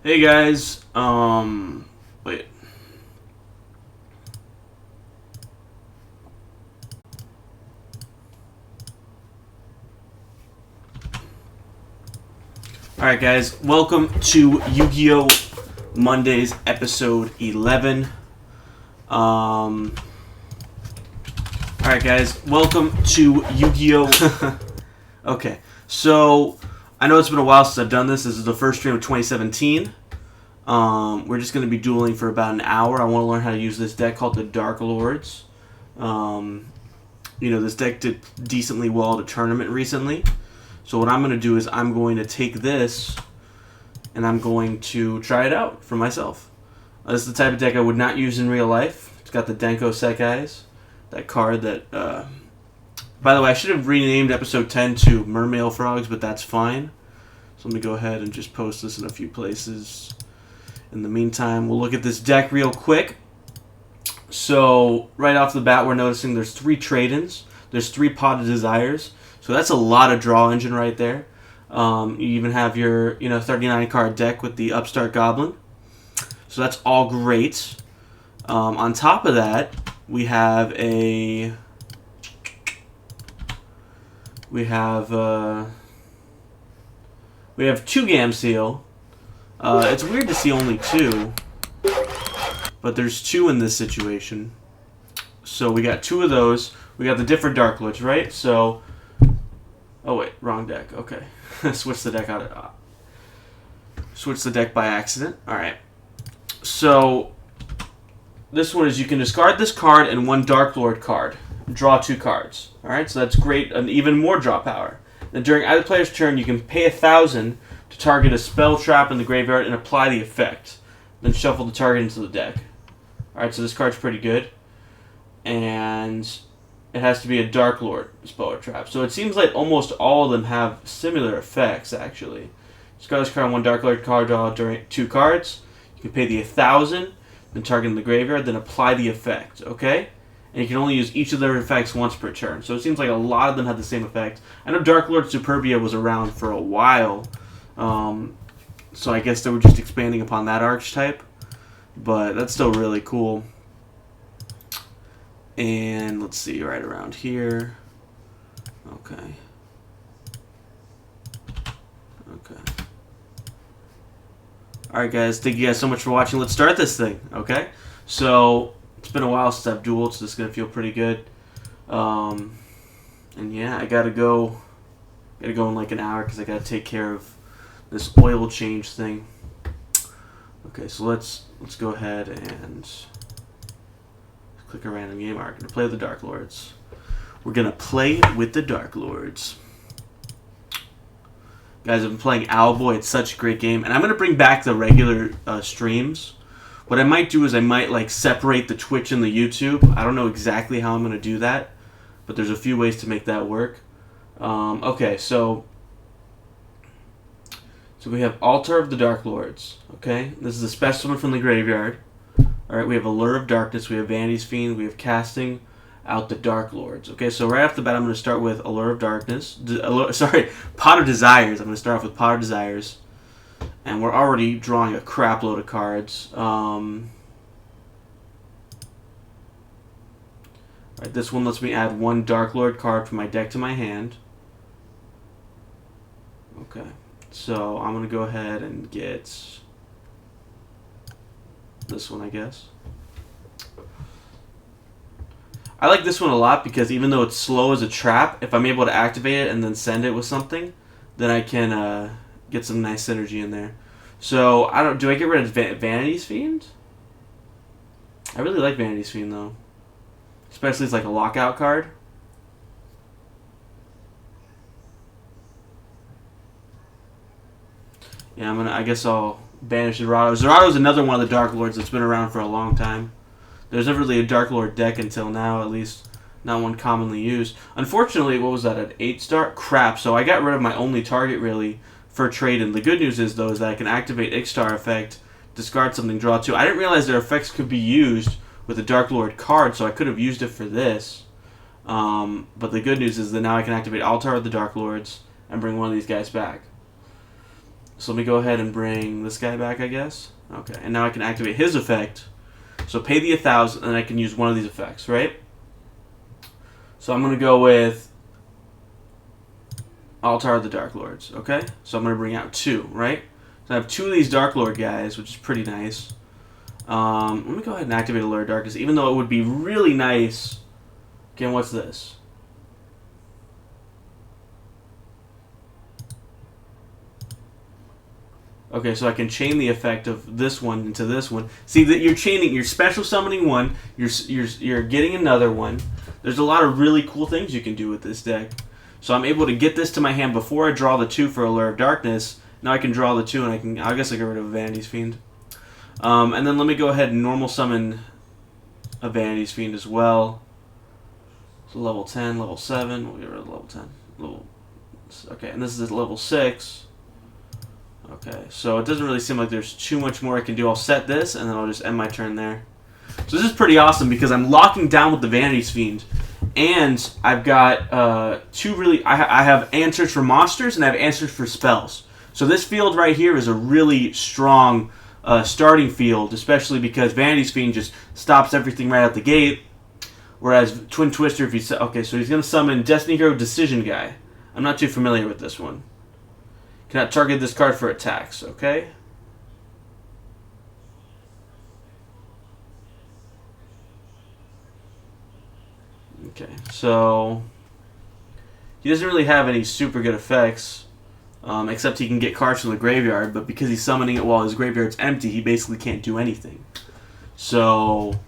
Hey guys, wait. Alright guys, welcome to Yu-Gi-Oh! Mondays, episode 11. Alright guys, welcome to Yu-Gi-Oh! Okay, so, I know it's been a while since I've done this. This is the first stream of 2017. We're just going to be dueling for about an hour. I want to learn how to use this deck called the Darklords. This deck did decently well at a tournament recently. So what I'm going to do is I'm going to take this and I'm going to try it out for myself. This is the type of deck I would not use in real life. It's got the Denko Sekais, that card that... by the way, I should have renamed episode 10 to Mermail Frogs, but that's fine. So let me go ahead and just post this in a few places. In the meantime, we'll look at this deck real quick. So, right off the bat, we're noticing there's 3 trade-ins. There's 3 Pot of Desires. So that's a lot of draw engine right there. You even have your 39 card deck with the Upstart Goblin. So that's all great. On top of that, we have we have 2 Gamseel. It's weird to see only 2, but there's 2 in this situation. So we got 2 of those. We got the different Darklords, right? So, oh wait, wrong deck. Okay, switch the deck out. Switch the deck by accident. All right. So this one is you can discard this card and 1 Darklord card, draw 2 cards. All right, so that's great, and even more draw power. And during either player's turn, you can pay 1,000 to target a spell trap in the graveyard and apply the effect. Then shuffle the target into the deck. Alright, so this card's pretty good. And it has to be a Darklord spell or trap. So it seems like almost all of them have similar effects, actually. Discard this card, 1 Darklord card, draw during 2 cards. You can pay the 1,000, then target in the graveyard, then apply the effect, okay? And you can only use each of their effects once per turn. So it seems like a lot of them have the same effect. I know Darklord Superbia was around for a while. So I guess they were just expanding upon that archetype. But that's still really cool. And let's see, right around here. Okay. Alright guys, thank you guys so much for watching. Let's start this thing, okay? So, it's been a while since I've dueled, so this is going to feel pretty good. And yeah, I gotta go in like an hour because I gotta take care of this oil change thing. Okay, so let's go ahead and click a random game. Alright, gonna play with the Darklords. We're gonna play with the Darklords. Guys, I've been playing Owlboy. It's such a great game, and I'm gonna bring back the regular streams. What I might do is I might like separate the Twitch and the YouTube. I don't know exactly how I'm gonna do that, but there's a few ways to make that work. Okay, so we have Altar of the Darklords. Okay, this is a specimen from the graveyard. All right, we have Allure of Darkness, we have Vanity's Fiend, we have Casting out the Darklords. Okay, so right off the bat, I'm going to start with Allure of Darkness. Pot of Desires. I'm going to start off with Pot of Desires, and we're already drawing a crap load of cards. Right, this one lets me add 1 Darklord card from my deck to my hand. Okay. So I'm going to go ahead and get this one, I guess. I like this one a lot because even though it's slow as a trap, if I'm able to activate it and then send it with something, then I can get some nice synergy in there. So, do I get rid of Vanity's Fiend? I really like Vanity's Fiend though. Especially as like a lockout card. Yeah, I guess I'll banish Zerato. Zerato's another one of the Darklords that's been around for a long time. There's never really a Darklord deck until now, at least not one commonly used. Unfortunately, what was that, an 8-star? Crap, so I got rid of my only target, really, for trade-in. The good news is, though, is that I can activate Ixtar effect, discard something, draw 2. I didn't realize their effects could be used with a Darklord card, so I could have used it for this. But the good news is that now I can activate Altar of the Darklords and bring one of these guys back. So let me go ahead and bring this guy back, I guess. Okay, and now I can activate his effect. So pay the 1,000, and I can use one of these effects, right? So I'm going to go with Altar of the Darklords, okay? So I'm going to bring out 2, right? So I have 2 of these Darklord guys, which is pretty nice. Let me go ahead and activate Allure of Darkness, even though it would be really nice. Again, what's this? Okay, so I can chain the effect of this one into this one. See that you're chaining, you're special summoning one, you're getting another one. There's a lot of really cool things you can do with this deck. So I'm able to get this to my hand before I draw the 2 for Allure of Darkness. Now I can draw the 2 and I guess I get rid of Vanity's Fiend. And then let me go ahead and normal summon a Vanity's Fiend as well. So level 10, level 7, we'll get rid of level 10. Okay, and this is at level 6. Okay, so it doesn't really seem like there's too much more I can do. I'll set this, and then I'll just end my turn there. So this is pretty awesome because I'm locking down with the Vanity's Fiend. And I've got 2 really... I have answers for monsters, and I have answers for spells. So this field right here is a really strong starting field, especially because Vanity's Fiend just stops everything right out the gate. Whereas Twin Twister, if you... Okay, so he's going to summon Destiny Hero Decision Guy. I'm not too familiar with this one. Cannot target this card for attacks, okay? Okay, so he doesn't really have any super good effects, except he can get cards from the graveyard, but because he's summoning it while his graveyard's empty, he basically can't do anything. So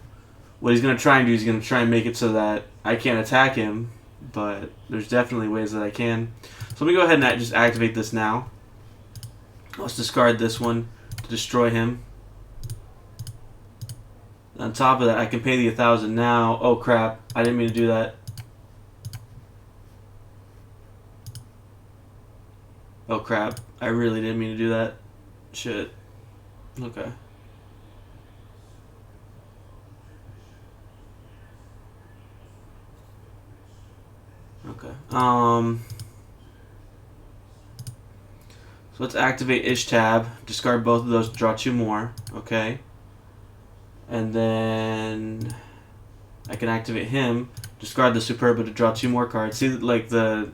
what he's going to try and do is he's going to try and make it so that I can't attack him, but there's definitely ways that I can. So let me go ahead and just activate this now. Let's discard this one to destroy him. On top of that, I can pay the 1,000 now. Oh crap, I didn't mean to do that. Oh crap, I really didn't mean to do that. Shit. Okay. Okay. So let's activate Ishtab, discard both of those, draw 2 more. Okay. And then I can activate him, discard the Superba to draw 2 more cards. See, like the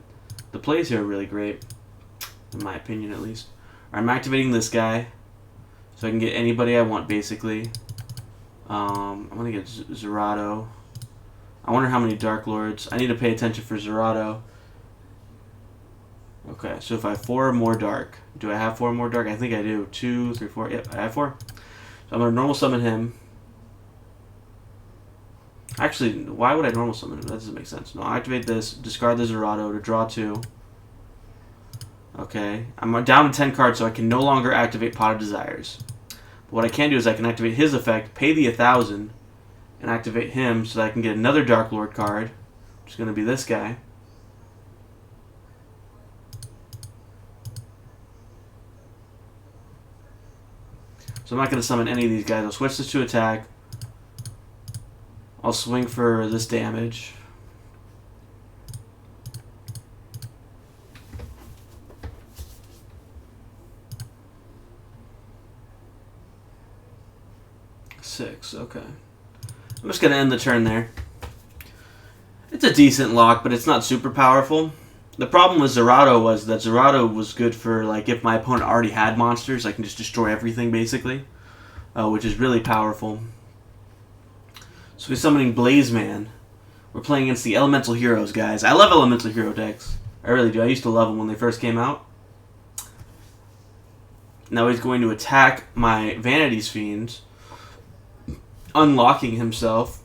plays here are really great, in my opinion at least. I'm activating this guy, so I can get anybody I want basically. I'm gonna get Zerato. I wonder how many Darklords. I need to pay attention for Zerato. Okay, so if I have 4 or more Dark, do I have 4 or more Dark? I think I do. 2, 3, 4. Yep, I have 4. So I'm gonna normal summon him. Actually, why would I normal summon him? That doesn't make sense. No, I'll activate this, discard the Zerato to draw 2. Okay, I'm down to 10 cards, so I can no longer activate Pot of Desires. But what I can do is I can activate his effect, pay the 1,000, and activate him so that I can get another Darklord card, which is going to be this guy. So I'm not going to summon any of these guys. I'll switch this to attack. I'll swing for this damage. Six, okay. I'm just going to end the turn there. It's a decent lock, but it's not super powerful. The problem with Zerato was that Zerato was good for, like, if my opponent already had monsters, I can just destroy everything, basically, which is really powerful. So we're summoning Blazeman. We're playing against the Elemental Heroes, guys. I love Elemental Hero decks. I really do. I used to love them when they first came out. Now he's going to attack my Vanity's Fiend, unlocking himself,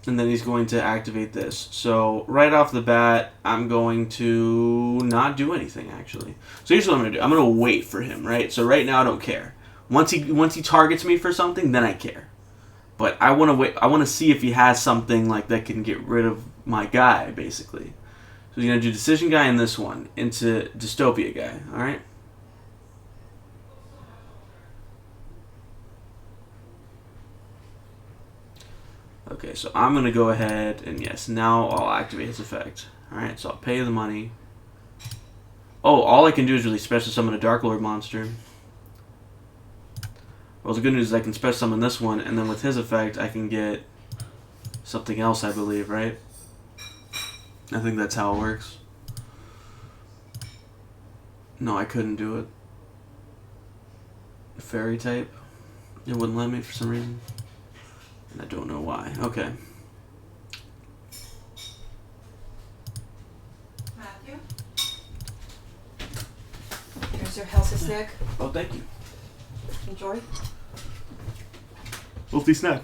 and then he's going to activate this. So right off the bat, I'm going to not do anything, actually. So here's what I'm going to do. I'm going to wait for him, right? So right now I don't care. Once he targets me for something, then I care. But I want to wait. I want to see if he has something like that can get rid of my guy, basically. So he's going to do Decision Guy in this one into Dystopia Guy, all right? Okay, so I'm going to go ahead and yes, now I'll activate his effect. Alright, so I'll pay the money. Oh, all I can do is really special summon a Darklord monster. Well, the good news is I can special summon this one, and then with his effect, I can get something else, I believe, right? I think that's how it works. No, I couldn't do it. Fairy type. It wouldn't let me for some reason. And I don't know why. Okay. Matthew? Here's your healthy snack. Oh, thank you. Enjoy. Healthy snack.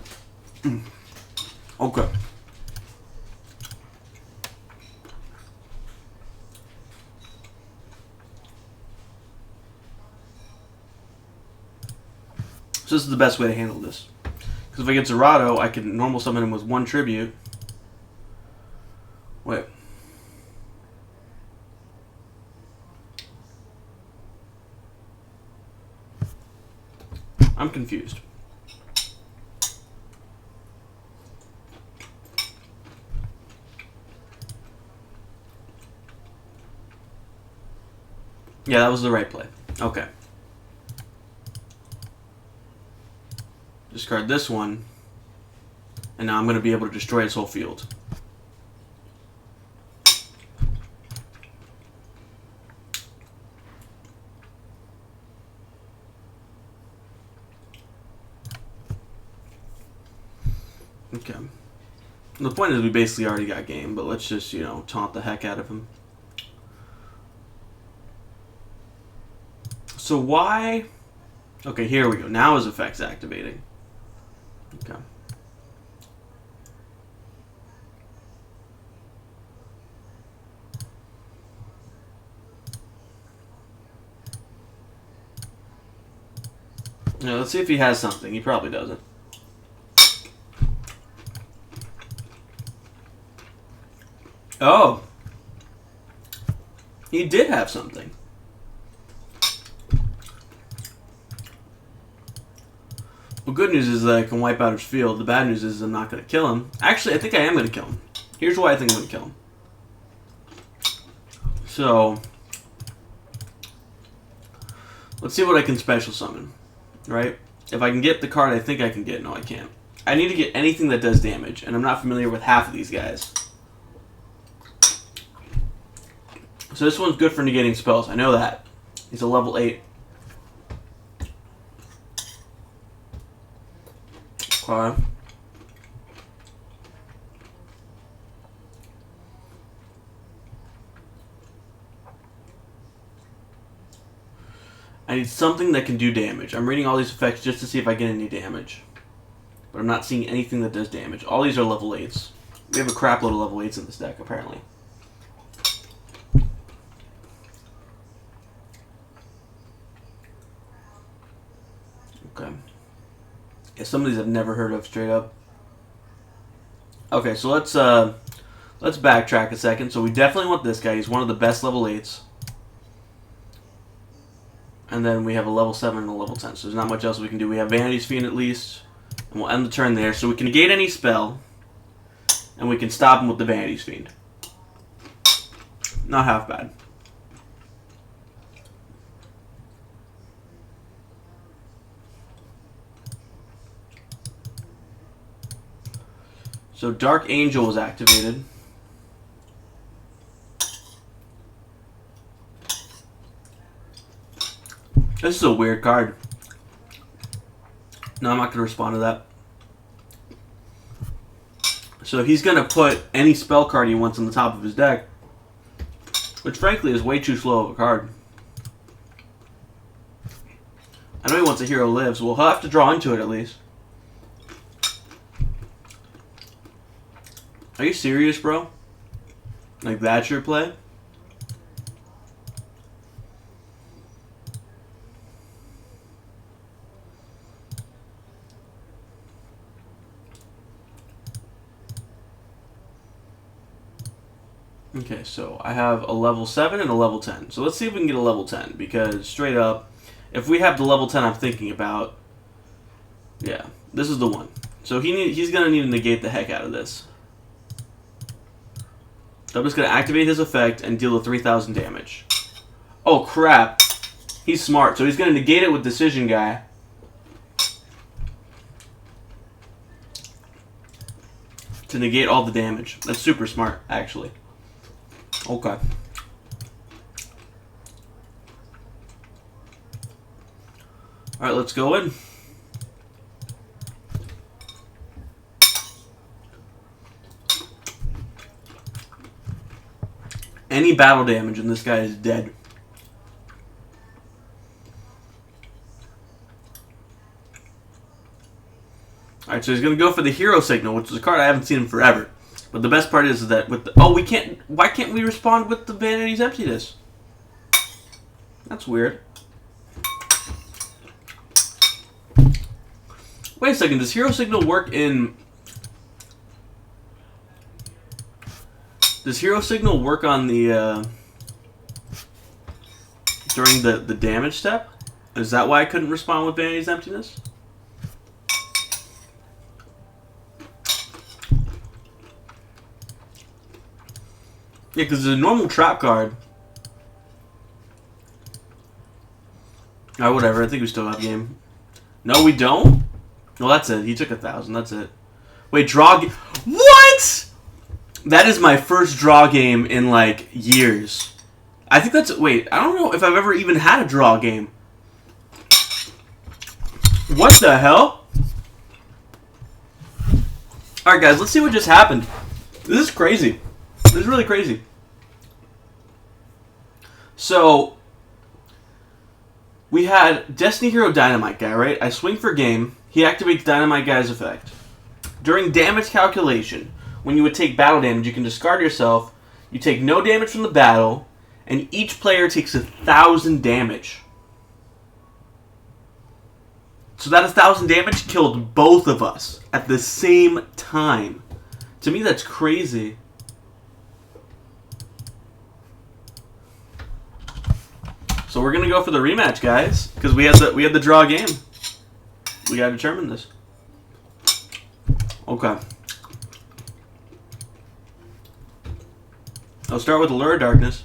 Okay. So this is the best way to handle this. Because if I get Zerato, I can normal summon him with 1 tribute. Wait. I'm confused. Yeah, that was the right play. Okay. Discard this one, and now I'm going to be able to destroy its whole field. Okay. The point is we basically already got game, but let's just, you know, taunt the heck out of him. So why... Okay, here we go. Now his effect's activating. Okay. Now, let's see if he has something. He probably doesn't. Oh. He did have something. Well, good news is that I can wipe out his field. The bad news is I'm not going to kill him. Actually, I think I am going to kill him. Here's why I think I'm going to kill him. So, let's see what I can special summon. Right? If I can get the card I think I can get. No, I can't. I need to get anything that does damage, and I'm not familiar with half of these guys. So this one's good for negating spells. I know that. He's a level 8. Okay. I need something that can do damage. I'm reading all these effects just to see if I get any damage. But I'm not seeing anything that does damage. All these are level 8s. We have a crap load of level 8s in this deck, apparently. Okay. Yeah, some of these I've never heard of straight up. Okay, so let's backtrack a second. So we definitely want this guy. He's one of the best level 8s. And then we have a level 7 and a level 10. So there's not much else we can do. We have Vanity's Fiend at least. And we'll end the turn there. So we can negate any spell. And we can stop him with the Vanity's Fiend. Not half bad. So Dark Angel was activated. This is a weird card. No, I'm not going to respond to that. So he's going to put any spell card he wants on the top of his deck, which frankly is way too slow of a card. I know he wants a Hero Lives. Well, he'll have to draw into it at least. Are you serious, bro? Like, that's your play? Okay, so I have a level 7 and a level 10. So let's see if we can get a level 10, because straight up, if we have the level 10 I'm thinking about, yeah, this is the one. So he's going to need to negate the heck out of this. So I'm just going to activate his effect and deal the 3,000 damage. Oh, crap. He's smart, so he's going to negate it with Decision Guy. To negate all the damage. That's super smart, actually. Okay. Alright, let's go in. Any battle damage and this guy is dead. Alright, so he's going to go for the Hero Signal, which is a card I haven't seen in forever. But the best part is that with the... Oh, we can't... Why can't we respond with the Vanity's Emptiness? That's weird. Wait a second, does Hero Signal work in... Does Hero Signal work on the, during the damage step? Is that why I couldn't respond with Vanity's Emptiness? Yeah, because it's a normal trap card. Alright, whatever. I think we still have game. No, we don't? Well, that's it. He took 1,000. That's it. Wait, draw... What?! That is my first draw game in, like, years. I think that's... Wait, I don't know if I've ever even had a draw game. What the hell? Alright, guys, let's see what just happened. This is crazy. This is really crazy. So, we had Destiny Hero Dynamite Guy, right? I swing for game. He activates Dynamite Guy's effect. During damage calculation... When you would take battle damage, you can discard yourself. You take no damage from the battle, and each player takes 1,000 damage. So that 1,000 damage killed both of us at the same time. To me, that's crazy. So we're gonna go for the rematch, guys, because we had the draw game. We gotta determine this. Okay. I'll start with Allure of Darkness.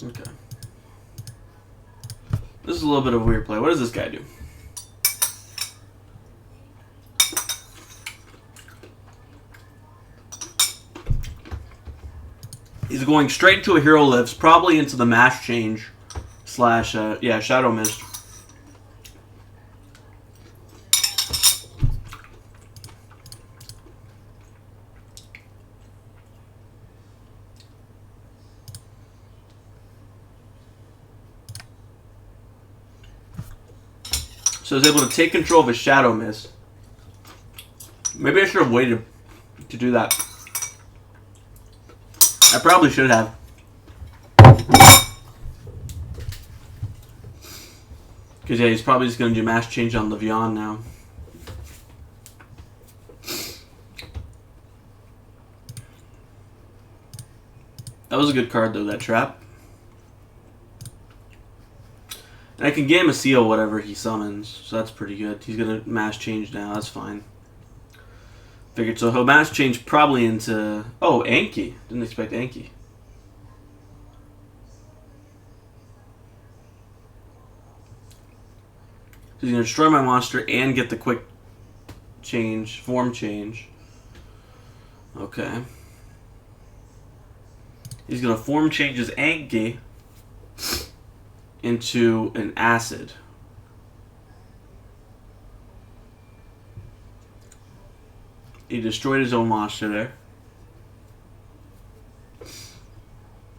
Okay. This is a little bit of a weird play. What does this guy do? He's going straight into a Hero Lives, probably into the Mash Change slash, yeah, Shadow Mist. So he's able to take control of his Shadow Mist. Maybe I should have waited to do that. I probably should have. Because, yeah, he's probably just going to do Mash Change on Le'Veon now. That was a good card, though, that trap. And I can game a seal whatever he summons, so that's pretty good. He's going to Mash Change now, that's fine. Figured, so he'll Mash Change probably into... Oh, Anki. Didn't expect Anki. So he's going to destroy my monster and get the quick change, form change. Okay. He's going to form change his Anki into an acid. He destroyed his own monster there.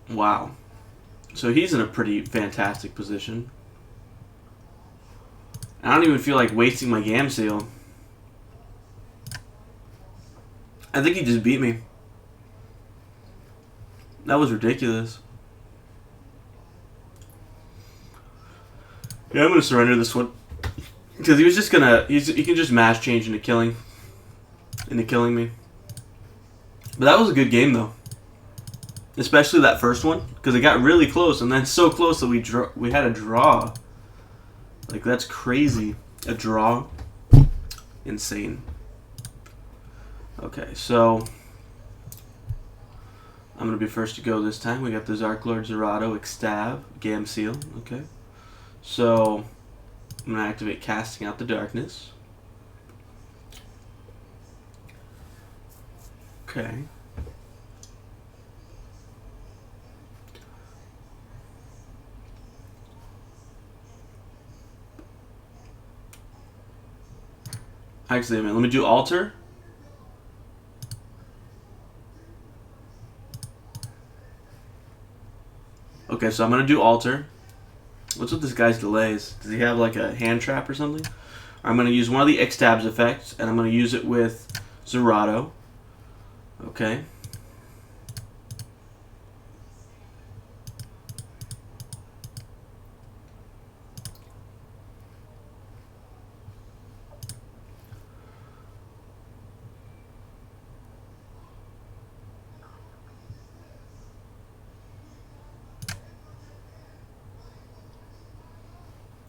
Wow. So he's in a pretty fantastic position. I don't even feel like wasting my Gam Seal. I think he just beat me. That was ridiculous. Yeah, I'm going to surrender this one. Because he was just going to... He can just Mash Change into killing me. But that was a good game, though. Especially that first one. Because it got really close. And then so close that we had a draw. Like, that's crazy. A draw. Insane. Okay, so I'm going to be first to go this time. We got the Darklords, Zerato, Extab, Gamseal. Okay. So I'm going to activate Casting Out the Darkness. Okay. Actually, let me do Alter. Okay, so I'm going to do Alter. What's with this guy's delays? Does he have like a hand trap or something? I'm going to use one of the X-Tabs effects, and I'm going to use it with Zerato. Okay.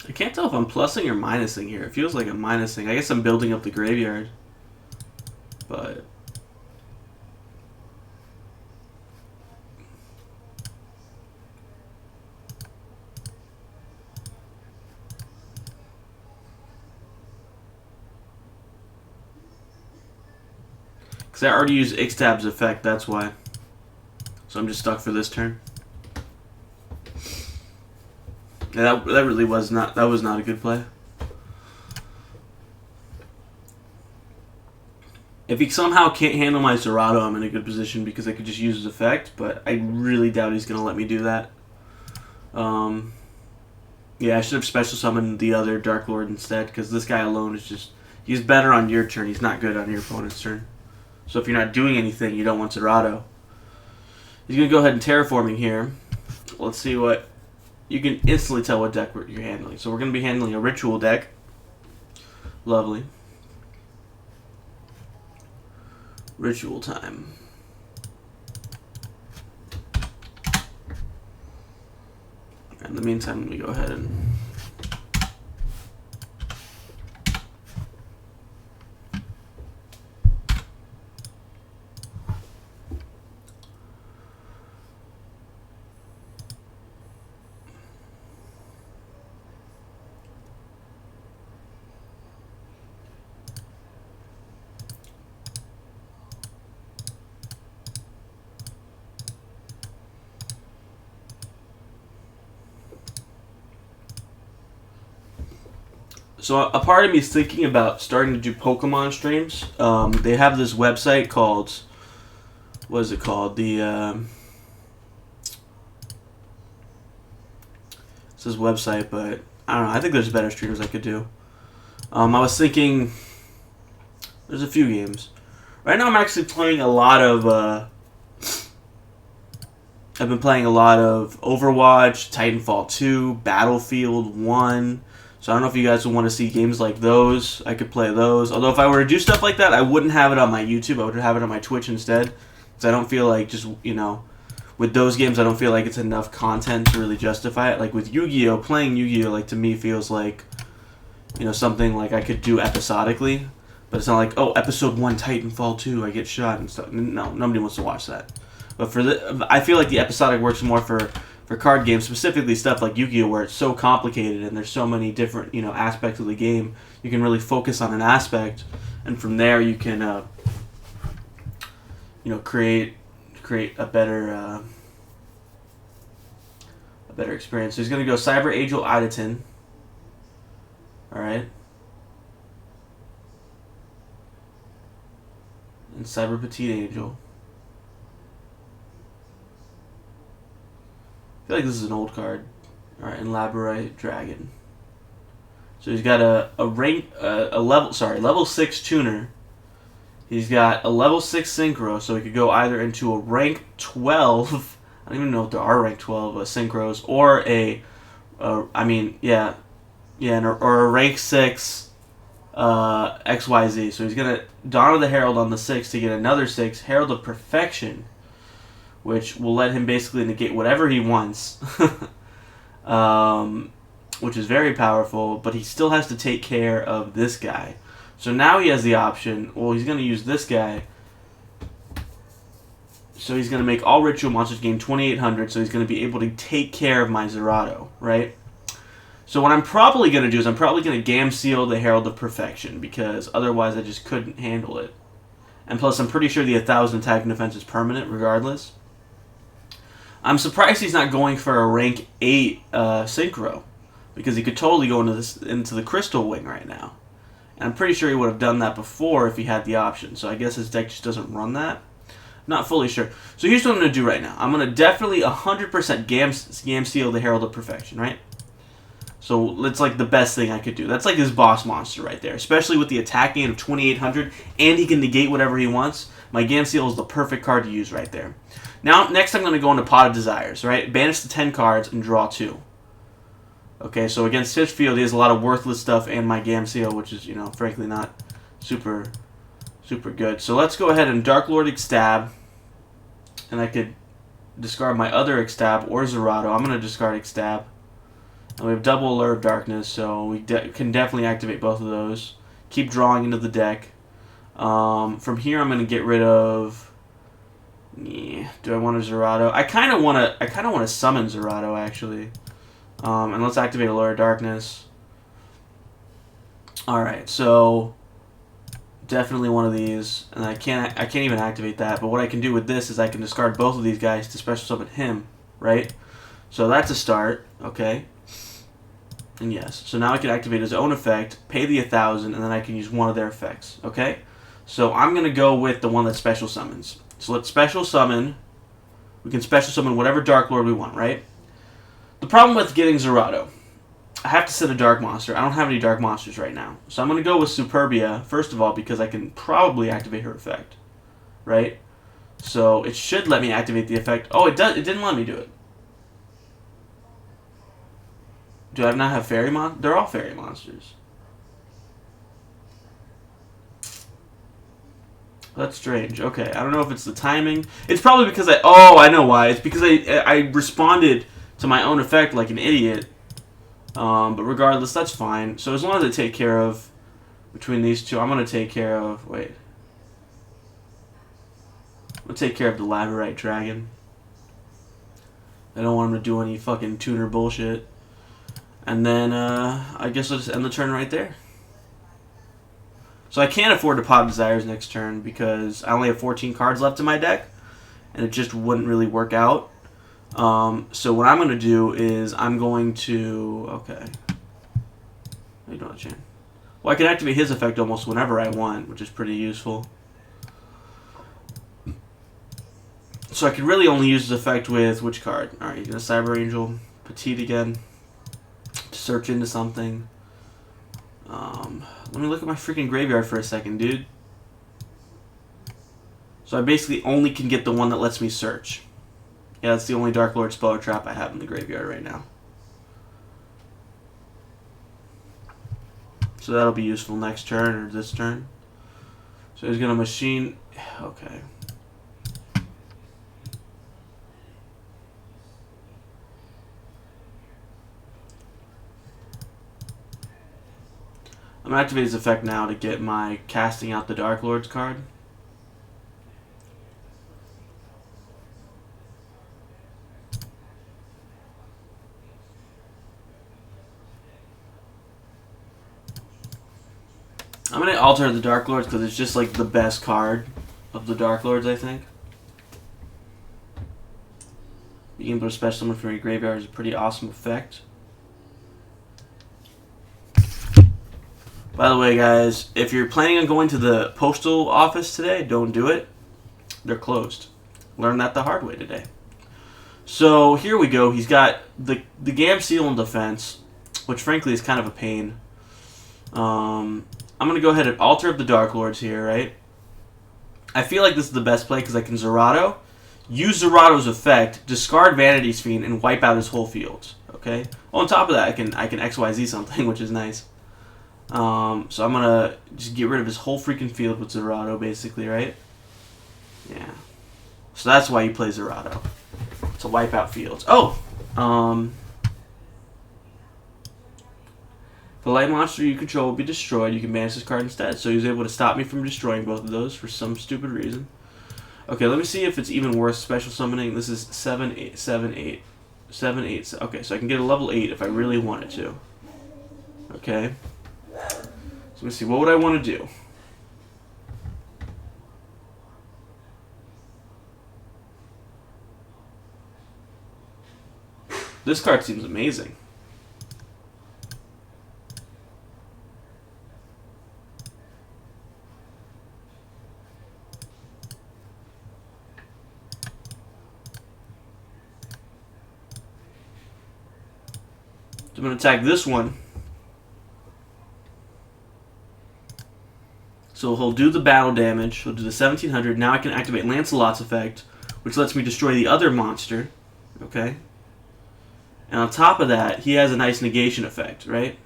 I can't tell if I'm plussing or minusing here. It feels like I'm minusing. I guess I'm building up the graveyard. But because I already used X-Tab's effect, that's why. So I'm just stuck for this turn. Yeah, that really was not a good play. If he somehow can't handle my Zerato, I'm in a good position because I could just use his effect, but I really doubt he's going to let me do that. Yeah, I should have special summoned the other Dark Lord instead, because this guy alone is just... He's better on your turn, he's not good on your opponent's turn. So if you're not doing anything, you don't want Zerato. He's going to go ahead and terraforming here. Let's see what... You can instantly tell what deck you're handling. So we're going to be handling a Ritual deck. Lovely. Ritual time. In the meantime, let me go ahead and... So a part of me is thinking about starting to do Pokemon streams. They have this website called, what is it called? It says website, but I don't know. I think there's better streams I could do. I was thinking, there's a few games. Right now I'm actually playing a lot of, I've been playing a lot of Overwatch, Titanfall 2, Battlefield 1. So I don't know if you guys would want to see games like those. I could play those. Although if I were to do stuff like that, I wouldn't have it on my YouTube. I would have it on my Twitch instead. Because I don't feel like just, with those games, I don't feel like it's enough content to really justify it. Like with Yu-Gi-Oh, playing Yu-Gi-Oh, like to me feels like, something like I could do episodically. But it's not like, oh, episode 1, Titanfall 2, I get shot and stuff. No, nobody wants to watch that. But I feel like the episodic works more for card games, specifically stuff like Yu-Gi-Oh, where it's so complicated and there's so many different aspects of the game. You can really focus on an aspect, and from there you can create a better experience. So he's gonna go Cyber Angel Idaten. All right, and Cyber Petite Angel. I feel like this is an old card. Alright, and Labyrinth Dragon. So he's got level 6 tuner. He's got a level 6 synchro, so he could go either into a rank 12. I don't even know if there are rank 12 synchros, or or a rank 6 XYZ. So he's gonna Dawn of the Herald on the 6 to get another 6 Herald of Perfection, which will let him basically negate whatever he wants. which is very powerful, but he still has to take care of this guy. So now he has the option, well, he's going to use this guy. So he's going to make all ritual monsters gain 2,800, so he's going to be able to take care of my Zerato, right? So what I'm probably going to do is I'm probably going to Gam Seal the Herald of Perfection, because otherwise I just couldn't handle it. And plus, I'm pretty sure the 1,000 attack and defense is permanent regardless. I'm surprised he's not going for a rank 8 Synchro, because he could totally go into the Crystal Wing right now. And I'm pretty sure he would have done that before if he had the option. So I guess his deck just doesn't run that. Not fully sure. So here's what I'm going to do right now. I'm going to definitely 100% Gam Seal the Herald of Perfection, right? So it's like the best thing I could do. That's like his boss monster right there. Especially with the attack gain of 2,800 and he can negate whatever he wants. My Gam Seal is the perfect card to use right there. Now, next I'm going to go into Pot of Desires, right? Banish the 10 cards and draw 2. Okay, so against his field, he has a lot of worthless stuff and my Gam Seal, which is, frankly not super good. So let's go ahead and Darklord Extab. And I could discard my other Extab or Zerato. I'm going to discard Extab. And we have double Allure of Darkness, so we can definitely activate both of those. Keep drawing into the deck. From here, I'm going to get rid of. Yeah, do I want a Zerato? I kind of want to summon Zerato actually. And let's activate Allure of Darkness. All right, so definitely one of these, and I can't even activate that. But what I can do with this is I can discard both of these guys to special summon him, right? So that's a start, okay. And yes, so now I can activate his own effect, pay the 1,000, and then I can use one of their effects, okay? So I'm going to go with the one that special summons. So let's special summon. We can special summon whatever Dark Lord we want, right? The problem with getting Zerato, I have to set a Dark Monster. I don't have any Dark Monsters right now. So I'm going to go with Superbia, first of all, because I can probably activate her effect, right? So it should let me activate the effect. Oh, it didn't let me do it. Do I not have fairy mon? They're all fairy monsters. That's strange. Okay, I don't know if it's the timing. It's probably because I know why. It's because I responded to my own effect like an idiot. But regardless, that's fine. So as long as I take care of between these two, I'm gonna take care of. Wait. I'm gonna take care of the Labyrinth Dragon. I don't want him to do any fucking tuner bullshit. And then, I guess I'll just end the turn right there. So I can't afford to Pot of Desires next turn because I only have 14 cards left in my deck. And it just wouldn't really work out. So what I'm going to do is I'm going to... Okay. How you doing, Chan? Well, I can activate his effect almost whenever I want, which is pretty useful. So I can really only use his effect with which card? Alright, you're going to Cyber Angel. Petite again. Search into something. Let me look at my freaking graveyard for a second, dude. So I basically only can get the one that lets me search. Yeah, that's the only Dark Lord spell or trap I have in the graveyard right now. So that'll be useful next turn or this turn. So he's gonna machine. Okay. I'm going to activate his effect now to get my Casting Out the Dark Lords card. I'm going to alter the Dark Lords because it's just like the best card of the Dark Lords, I think. Being able to special summon from your graveyard is a pretty awesome effect. By the way, guys, if you're planning on going to the postal office today, don't do it. They're closed. Learned that the hard way today. So here we go. He's got the Gam Seal in defense, which frankly is kind of a pain. I'm going to go ahead and alter up the Dark Lords here, right? I feel like this is the best play because I can Zerato, use Zerato's effect, discard Vanity's Fiend, and wipe out his whole field. Okay? Well, on top of that, I can XYZ something, which is nice. So I'm gonna just get rid of his whole freaking field with Zerato, basically, right? Yeah. So that's why you play Zerato. To wipe out fields. Oh! A light monster you control will be destroyed. You can banish this card instead. So he was able to stop me from destroying both of those for some stupid reason. Okay, let me see if it's even worth special summoning. This is 7, 8, 7, 8. 7, 8. Okay, so I can get a level 8 if I really wanted to. Okay. So let me see. What would I want to do? This card seems amazing. So I'm going to attack this one. So he'll do the battle damage. He'll do the 1700. Now I can activate Lancelot's effect, which lets me destroy the other monster. Okay. And on top of that, he has a nice negation effect, right?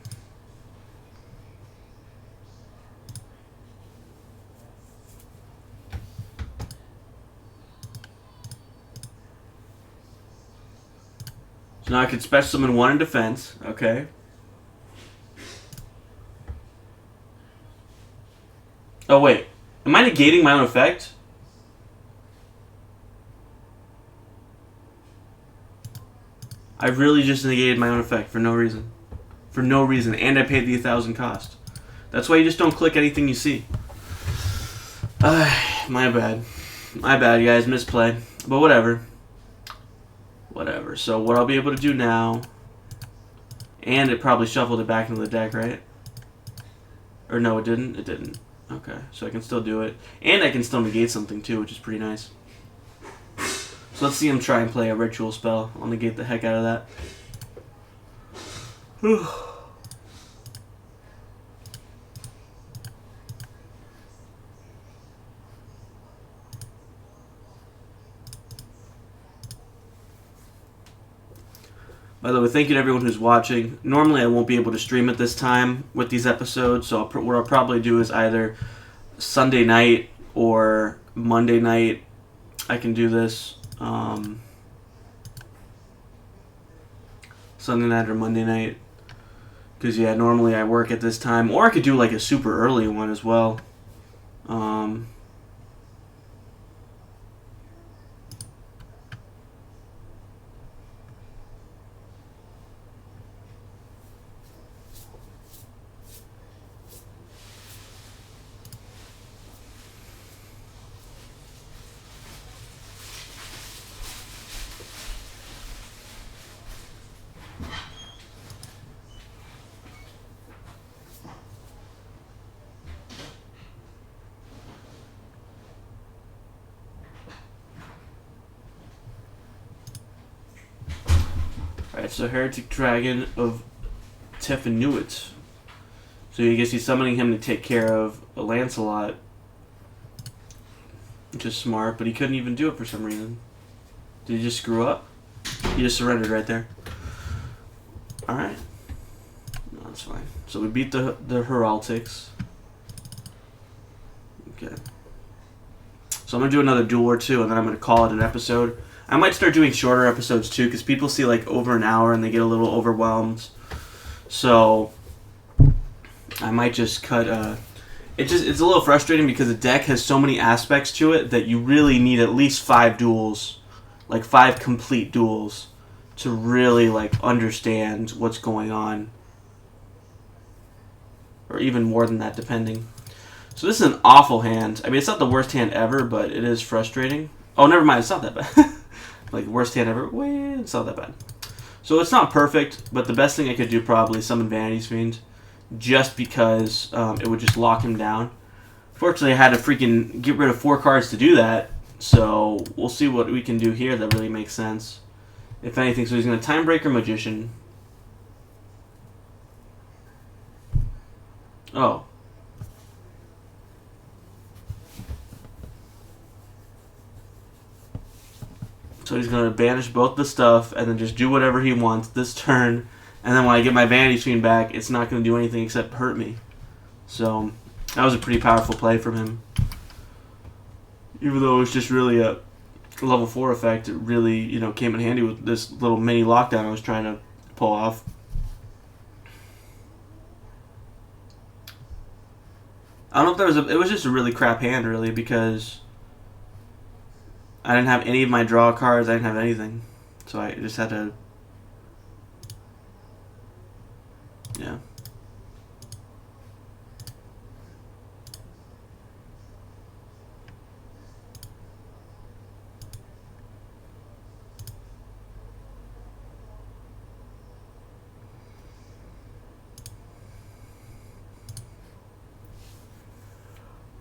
So now I can special summon one in defense, okay? Oh wait, am I negating my own effect? I really just negated my own effect for no reason. For no reason, and I paid the 1,000 cost. That's why you just don't click anything you see. My bad. My bad, guys, misplay. But whatever. Whatever. So what I'll be able to do now... And it probably shuffled it back into the deck, right? Or no, it didn't? It didn't. Okay, so I can still do it. And I can still negate something too, which is pretty nice. So let's see him try and play a ritual spell. I'll negate the heck out of that. Whew. By the way, thank you to everyone who's watching. Normally I won't be able to stream at this time with these episodes, so what I'll probably do is either Sunday night or Monday night I can do this. Sunday night or Monday night. Because, yeah, normally I work at this time. Or I could do like a super early one as well. Alright, so Heretic Dragon of Tefenuit. So I guess he's summoning him to take care of a Lancelot. Which is smart, but he couldn't even do it for some reason. Did he just screw up? He just surrendered right there. Alright. No, that's fine. So we beat the Heraltics. Okay. So I'm going to do another duel or two, and then I'm going to call it an episode. I might start doing shorter episodes too, because people see like over an hour and they get a little overwhelmed. So I might just cut. It's a little frustrating because the deck has so many aspects to it that you really need at least 5 duels, like 5 complete duels, to really like understand what's going on, or even more than that, depending. So this is an awful hand. I mean, it's not the worst hand ever, but it is frustrating. Oh, never mind. It's not that bad. Like, worst hand ever. Wait, it's not that bad. So it's not perfect, but the best thing I could do probably is summon Vanity's Fiend, just because it would just lock him down. Fortunately, I had to freaking get rid of 4 cards to do that, so we'll see what we can do here that really makes sense. If anything, so he's going to Timebreaker Magician. Oh. So he's going to banish both the stuff and then just do whatever he wants this turn. And then when I get my Vanity Screen back, it's not going to do anything except hurt me. So that was a pretty powerful play from him. Even though it was just really a level 4 effect, it really, you know, came in handy with this little mini lockdown I was trying to pull off. I don't know if there was it was just a really crap hand, really, because I didn't have any of my draw cards. I didn't have anything. So I just had to... Yeah.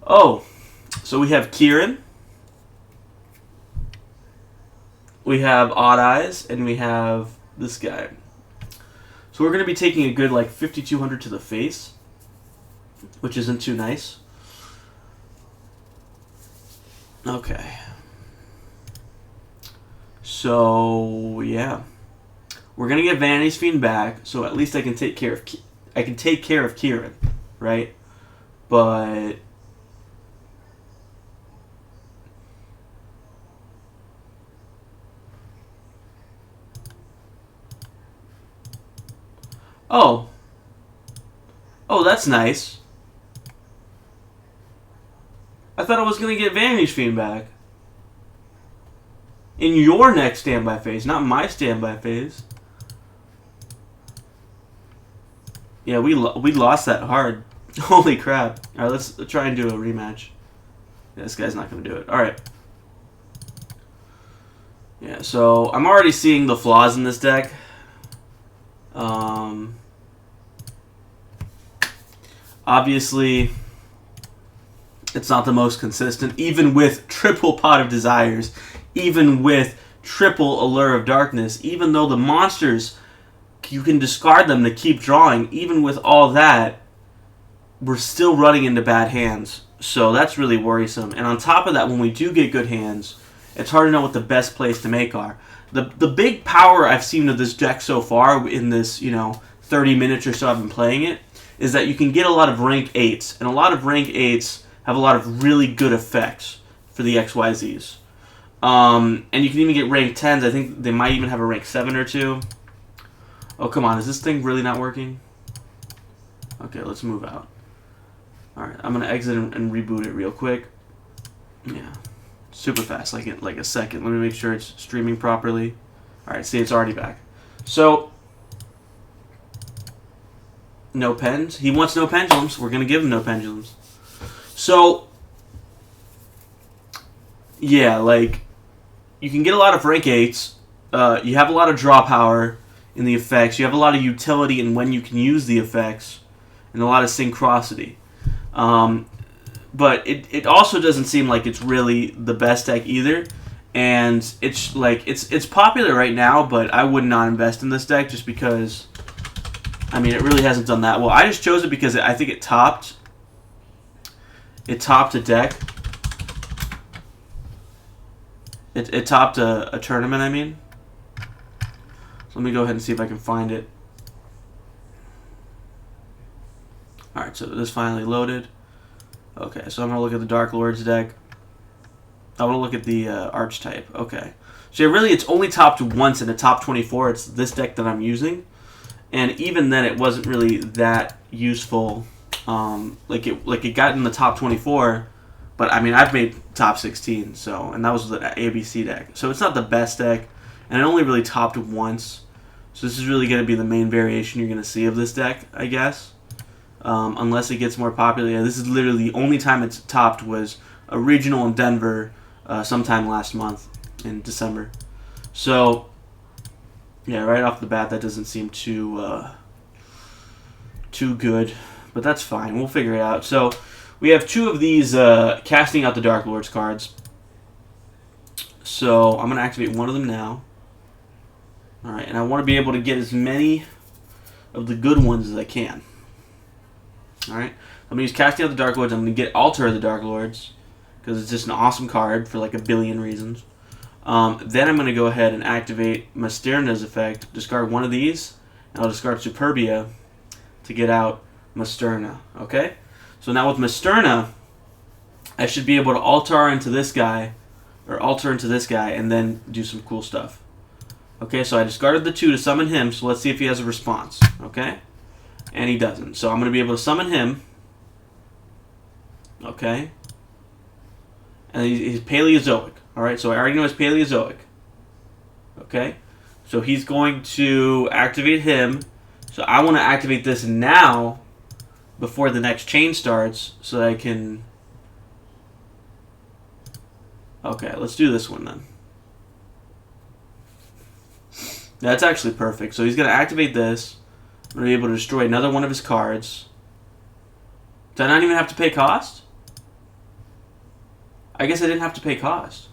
Oh, so we have Kieran, we have Odd Eyes, and we have this guy. So we're going to be taking a good like 5,200 to the face, which isn't too nice. Okay. So yeah, we're gonna get Vanity's Fiend back, so at least I can take care of Kieran, right? But oh, that's nice. I thought I was gonna get Vanity's Fiend back in your next standby phase, not my standby phase. Yeah, we lost that hard. Holy crap! All right, let's try and do a rematch. Yeah, this guy's not gonna do it. All right. Yeah, so I'm already seeing the flaws in this deck. Obviously, it's not the most consistent, even with triple Pot of Desires, even with triple Allure of Darkness, even though the monsters, you can discard them to keep drawing. Even with all that, we're still running into bad hands. So that's really worrisome. And on top of that, when we do get good hands, it's hard to know what the best plays to make are. The big power I've seen of this deck so far in this, 30 minutes or so I've been playing it, is that you can get a lot of rank 8s. And a lot of rank 8s have a lot of really good effects for the XYZs. And you can even get rank 10s. I think they might even have a rank 7 or 2. Oh, come on. Is this thing really not working? Okay, let's move out. Alright, I'm going to exit and reboot it real quick. Yeah. Super fast, like a second. Let me make sure it's streaming properly. Alright, see, it's already back. So, no pens. He wants no pendulums. We're going to give him no pendulums. So, yeah, like, you can get a lot of rank 8s. You have a lot of draw power in the effects. You have a lot of utility in when you can use the effects. And a lot of synchronicity. But it also doesn't seem like it's really the best deck either. And it's popular right now, but I would not invest in this deck just because, I mean, it really hasn't done that well. I just chose it because I think it topped a deck. It topped a tournament, I mean. So let me go ahead and see if I can find it. Alright, so this finally loaded. Okay, so I'm going to look at the Darklords deck. I want to look at the Archetype. Okay. So really, it's only topped once in the top 24. It's this deck that I'm using. And even then, it wasn't really that useful. It got in the top 24, but I mean, I've made top 16, so, and that was the ABC deck. So it's not the best deck, and it only really topped once. So this is really going to be the main variation you're going to see of this deck, I guess. Unless it gets more popular. Yeah, this is literally the only time it's topped was a regional in Denver sometime last month in December. So, yeah, right off the bat, that doesn't seem too good. But that's fine. We'll figure it out. So, we have two of these casting out the Darklords cards. So, I'm going to activate one of them now. Alright, and I want to be able to get as many of the good ones as I can. Alright, I'm going to use Casting Out the Darklords. I'm going to get Altar of the Darklords, because it's just an awesome card for like a billion reasons. Then I'm going to go ahead and activate Masterna's effect, discard one of these, and I'll discard Superbia to get out Masterna. Okay? So now with Masterna, I should be able to Altar into this guy, or Altar into this guy, and then do some cool stuff. Okay, so I discarded the 2 to summon him, so let's see if he has a response. Okay? And he doesn't. So I'm going to be able to summon him. Okay. And he's Paleozoic. Alright, so I already know he's Paleozoic. Okay. So he's going to activate him. So I want to activate this now before the next chain starts so that I can... Okay, let's do this one then. That's actually perfect. So he's going to activate this. I'm going to be able to destroy another one of his cards. Did I not even have to pay cost? I guess I didn't have to pay cost.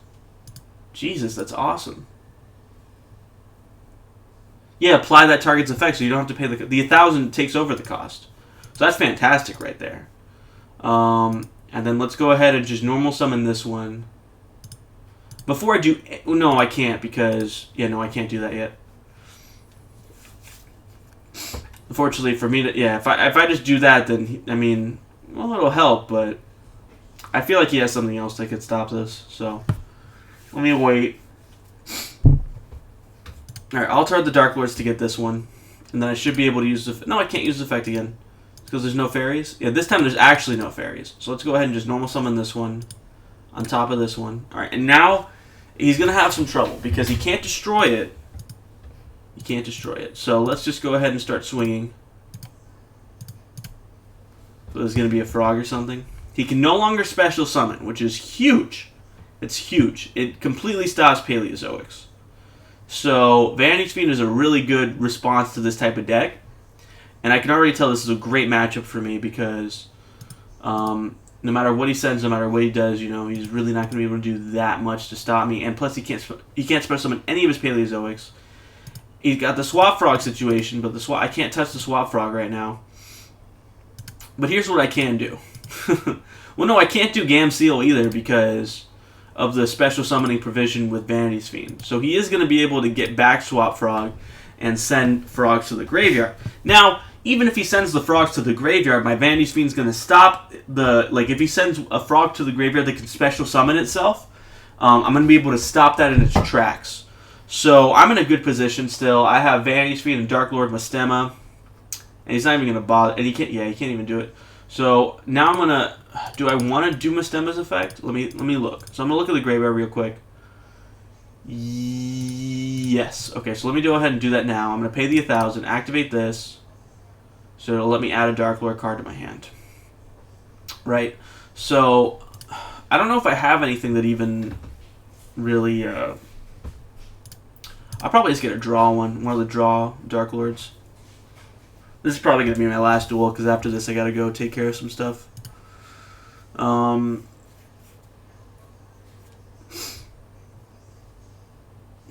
Jesus, that's awesome. Yeah, apply that target's effect so you don't have to pay the 1,000 takes over the cost. So that's fantastic right there. And then let's go ahead and just normal summon this one. Before I do... No, I can't because... Yeah, no, I can't do that yet. Unfortunately for me, yeah, if I just do that, then, I mean, well, it'll help, but I feel like he has something else that could stop this, so let me wait. Alright, I'll target the Darklords to get this one, and then I should be able to use the... No, I can't use the effect again, because there's no fairies. Yeah, this time there's actually no fairies, so let's go ahead and just normal summon this one on top of this one. Alright, and now he's going to have some trouble, because he can't destroy it. He can't destroy it. So let's just go ahead and start swinging. So there's going to be a frog or something. He can no longer special summon, which is huge. It's huge. It completely stops Paleozoics. So Vanity's Fiend is a really good response to this type of deck. And I can already tell this is a great matchup for me because no matter what he sends, no matter what he does, you know, he's really not going to be able to do that much to stop me. And plus he can't special summon any of his Paleozoics. He's got the Swap Frog situation, but I can't touch the Swap Frog right now. But here's what I can do. Well, no, I can't do Gam Seal either because of the special summoning provision with Vanity's Fiend. So he is going to be able to get back Swap Frog and send frogs to the graveyard. Now, even if he sends the frogs to the graveyard, my Vanity's Fiend's going to stop the... Like, if he sends a frog to the graveyard that can special summon itself, I'm going to be able to stop that in its tracks. So I'm in a good position still. I have Vanity's Fiend and Darklord Mastema. And he's not even going to bother. And he can't even do it. So now I'm going to... Do I want to do Mastema's effect? Let me look. So I'm going to look at the graveyard real quick. Yes. Okay, so let me go ahead and do that now. I'm going to pay the 1,000, activate this. So it'll let me add a Darklord card to my hand. Right? So I don't know if I have anything that even really... I'll probably just get a draw one of the draw Darklords. This is probably going to be my last duel, because after this I got to go take care of some stuff.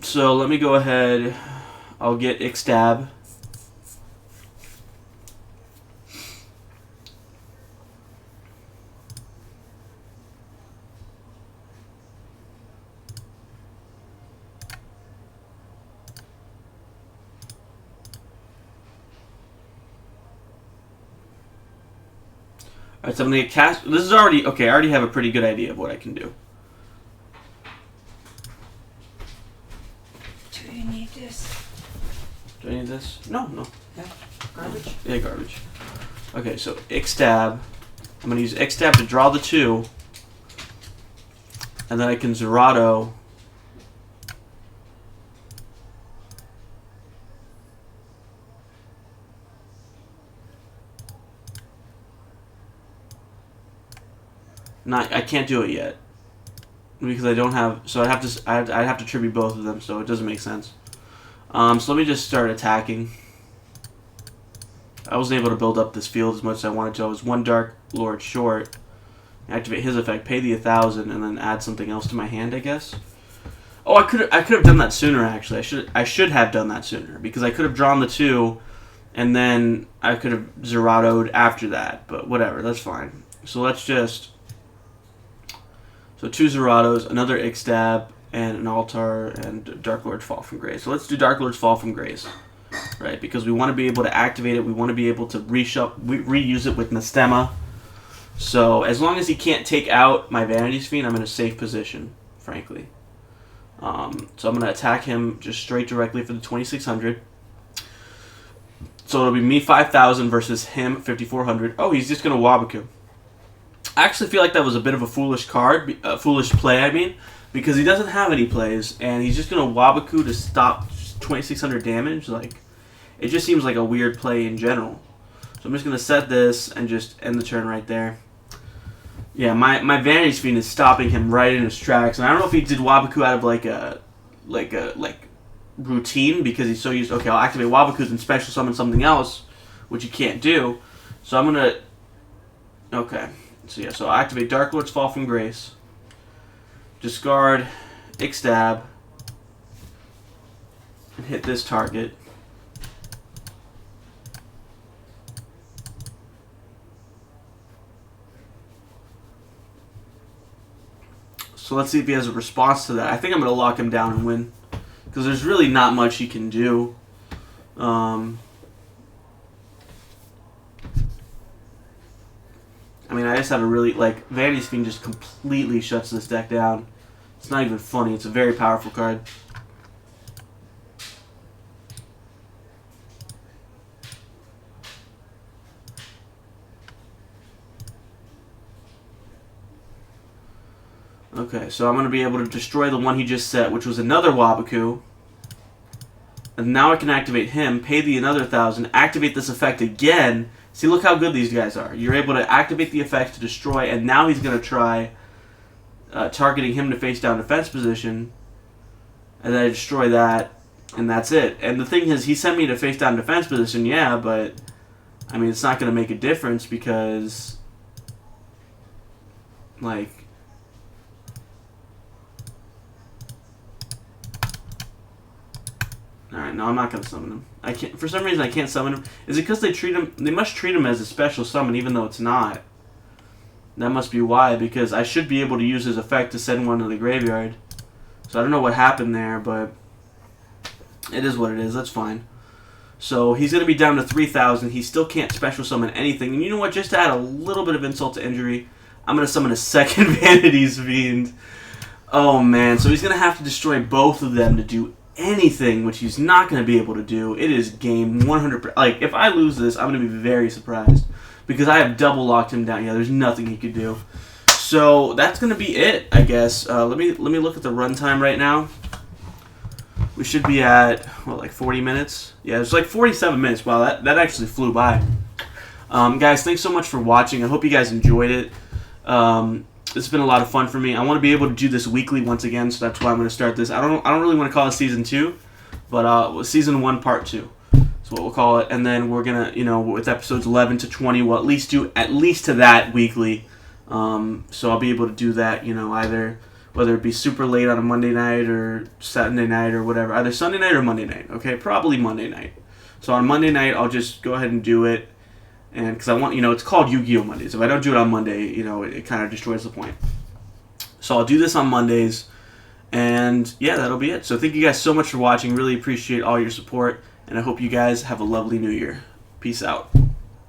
So let me go ahead. I'll get Ixtab. Alright, so I'm going to cast... This is already... Okay, I already have a pretty good idea of what I can do. Do you need this? Do I need this? No. Yeah. Garbage? Yeah, garbage. Okay, so Ixtab. I'm going to use Ixtab to draw the 2. And then I can Zerato. I can't do it yet because I don't have. So I'd have to tribute both of them, so it doesn't make sense. So let me just start attacking. I wasn't able to build up this field as much as I wanted to. I was one Darklord short. Activate his effect, pay the 1,000, and then add something else to my hand, I guess. Oh, I could have done that sooner. Actually, I should have done that sooner because I could have drawn the 2, and then I could have Zeratoed after that. But whatever, that's fine. So let's just. So 2 Zeratos, another Ixtab, and an Altar, and Darklord's Fall from Grace. So let's do Darklord's Fall from Grace, right? Because we want to be able to activate it. We want to be able to reuse it with Mastema. So as long as he can't take out my Vanity's Fiend, I'm in a safe position, frankly. So I'm going to attack him just straight directly for the 2,600. So it'll be me 5,000 versus him 5,400. Oh, he's just going to Wabaku. I actually feel like that was a bit of a foolish card, a foolish play, I mean, because he doesn't have any plays, and he's just going to Wabaku to stop 2,600 damage. Like, it just seems like a weird play in general. So I'm just going to set this and just end the turn right there. Yeah, my Vanity Fiend is stopping him right in his tracks, and I don't know if he did Wabaku out of like routine because he's so used. Okay, I'll activate Wabakus and special summon something else, which you can't do. So I'm gonna. Okay, so yeah, so I'll activate Darklords Fall from Grace. Discard, Ixtab, and hit this target. So let's see if he has a response to that. I think I'm going to lock him down and win. Because there's really not much he can do. I mean, I just have a really... Like, Vanity Fiend just completely shuts this deck down. It's not even funny. It's a very powerful card. Okay, so I'm going to be able to destroy the one he just set, which was another Wabaku. And now I can activate him, pay the another 1,000, activate this effect again. See, look how good these guys are. You're able to activate the effect to destroy, and now he's going to try targeting him to face down defense position. And then I destroy that, and that's it. And the thing is, he sent me to face down defense position, yeah, but I mean, it's not going to make a difference because, like, alright, no, I'm not going to summon him. I can't. For some reason, I can't summon him. Is it because they treat him... They must treat him as a special summon, even though it's not. That must be why, because I should be able to use his effect to send one to the graveyard. So I don't know what happened there, but it is what it is. That's fine. So he's going to be down to 3,000. He still can't special summon anything. And you know what? Just to add a little bit of insult to injury, I'm going to summon a second Vanity's Fiend. Oh, man. So he's going to have to destroy both of them to do anything, which he's not going to be able to do. It is game 100%. Like, if I lose this, I'm going to be very surprised because I have double locked him down. Yeah, there's nothing he could do. So that's going to be it, I guess. Let me look at the runtime right now. We should be at, what, like 40 minutes? Yeah, it's like 47 minutes. Wow, that actually flew by. Guys, thanks so much for watching. I hope you guys enjoyed it. It's been a lot of fun for me. I want to be able to do this weekly once again, so that's why I'm going to start this. I don't really want to call it Season 2, but Season 1, Part 2. That's what we'll call it. And then we're going to, you know, with episodes 11 to 20, we'll at least do at least to that weekly. So I'll be able to do that, you know, either whether it be super late on a Monday night or Saturday night or whatever. Either Sunday night or Monday night, okay? Probably Monday night. So on Monday night, I'll just go ahead and do it. And because I want, you know, it's called Yu-Gi-Oh! Mondays. If I don't do it on Monday, you know, it kind of destroys the point. So I'll do this on Mondays. And yeah, that'll be it. So thank you guys so much for watching. Really appreciate all your support. And I hope you guys have a lovely new year. Peace out.